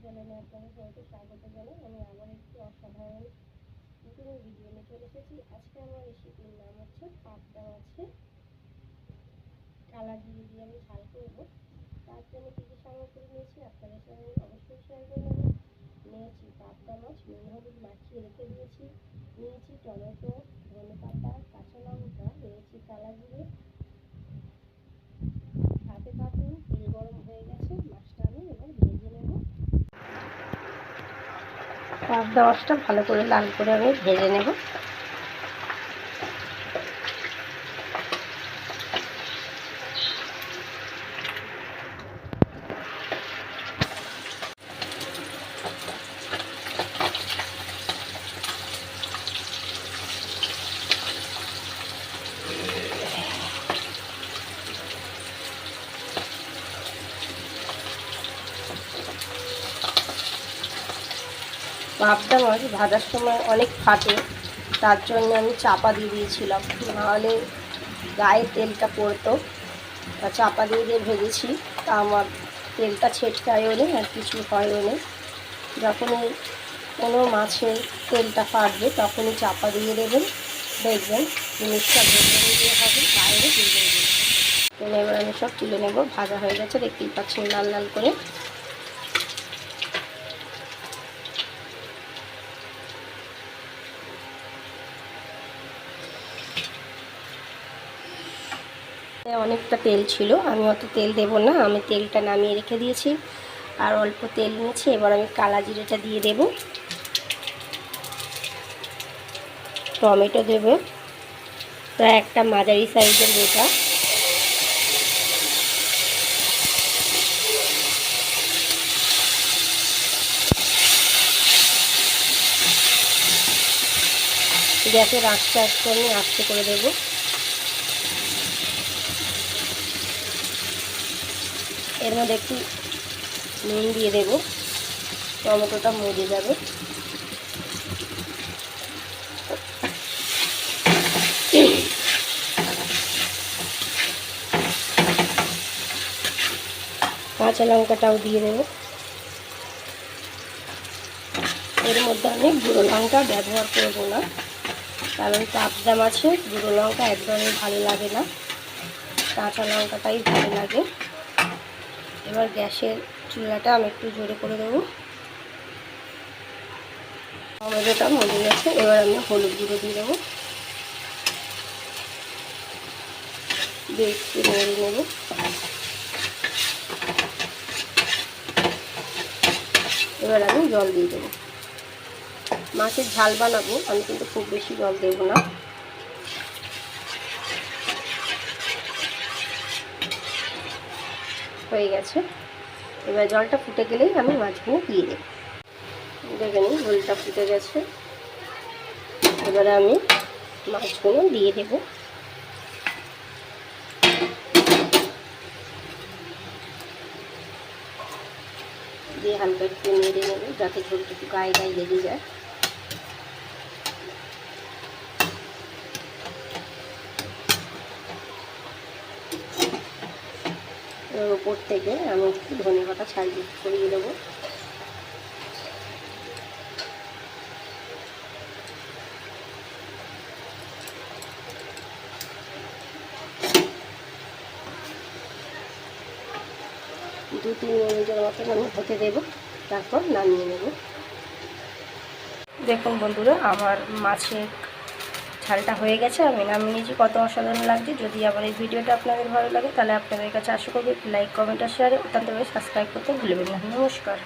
চ্যানেলে আপনাদের সবাইকে স্বাগত জানাই। আমি আবার একটি অসাধারণ নতুন ভিডিও নিয়ে চলে এসেছি। আজকে আমার রেসিপির নাম হচ্ছে পাবদা মাছের কালা জিরে দিয়ে আমি ঝাল করবো। তার জন্য কী কী সামগ্রী নিয়েছি আপনাদের সঙ্গে অবশ্যই শেয়ার করে নেব। নিয়েছি পাবদা মাছ, নুন হলুদ মাখিয়ে রেখে দিয়েছি। নিয়েছি টমেটো, ধনেপাতা, কাঁচা লঙ্কা, নিয়েছি কালা জিরে। হাতে থাকুন, তেল গরম হয়ে গেছে, মাছটা আমি এবার ভেজে নেব। পাবদা মাছটা ভালো করে লাল করে আমি ভেজে নেব। পাবদা মাছ ভাজার সময় অনেক ফাটে, তার জন্য আমি চাপা দিয়ে দিয়েছিলাম, নাহলে গায়ে তেলটা পড়তো। তা চাপা দিয়ে ভেজেছি, তা আমার তেলটা ছেটকায়ও নি আর কিছু হয়ও নি। যখনই কোনো মাছের তেলটা ফাটবে তখনই চাপা দিয়ে দেবেন, দেখবেন জিনিসটা ভেজে দিয়ে হবে, বাইরে ভেজে দেবেন। এবার আমি সব তুলে নেব। ভাজা হয়ে গেছে, দেখতেই পাচ্ছেন লাল লাল করে। অনেকটা তেল ছিল, আমি অত তেল দেব না, আমি তেলটা নামিয়ে রেখে দিয়েছি আর অল্প তেল নিয়েছি। এবার আমি কালা জিরেটা দিয়ে দেব, টমেটো দেব প্রায় একটা মাঝারি সাইজের গোটা, গ্যাসের আঁচটা একটু আমি আস্তে করে দেব। এর মধ্যে একটু নুন দিয়ে দেব, টমেটোটা মজে যাবে। কাঁচা লঙ্কাটাও দিয়ে দেব। এর মধ্যে আমি গুঁড়ো লঙ্কা ব্যবহার করব না, কারণ পাবদা মাছে গুঁড়ো লঙ্কা একদমই ভালো লাগে না, কাঁচা লঙ্কাটাই ভালো লাগে। এবার গ্যাসের চুলাটা আমি একটু জোরে করে দেবো। টমেটোটা মজে গেছে, এবার আমি হলুদ গুঁড়ো দিয়ে দেবো, দিয়ে একটু নেড়ে নেব। এবার আমি জল দিয়ে দেবো। মাছের ঝাল বানাবো, আমি কিন্তু খুব বেশি জল দেবো না। হয়ে গেছে, এবার জলটা ফুটে গেলেই আমি মাছগুলো দিয়ে দেবো। দেখে নিন ঝোলটা ফুটে গেছে, এবারে আমি মাছগুলো দিয়ে দেবো। দিয়ে হালকা একটু নেড়ে নেব, যাতে ঝোলটা একটু গায়ে গায়ে লেগে যায়। ওপর থেকে আমি একটু ধনে পাতা ছড়িয়ে দেবো। দু তিন মিনিটের মতন আমি হতে দেবো, তারপর নামিয়ে নেব। দেখুন বন্ধুরা, আমার মাছের ঝালটা হয়ে গেছে, আমি নামিয়ে নিয়েছি। কত অসাধারণ লাগছে। যদি আমার এই ভিডিওটা আপনাদের ভালো লাগে তাহলে আপনাদের কাছে আশা করব লাইক, কমেন্ট আর শেয়ারে অত্যন্ত সাবস্ক্রাইব করতে ভুলবেন না। নমস্কার।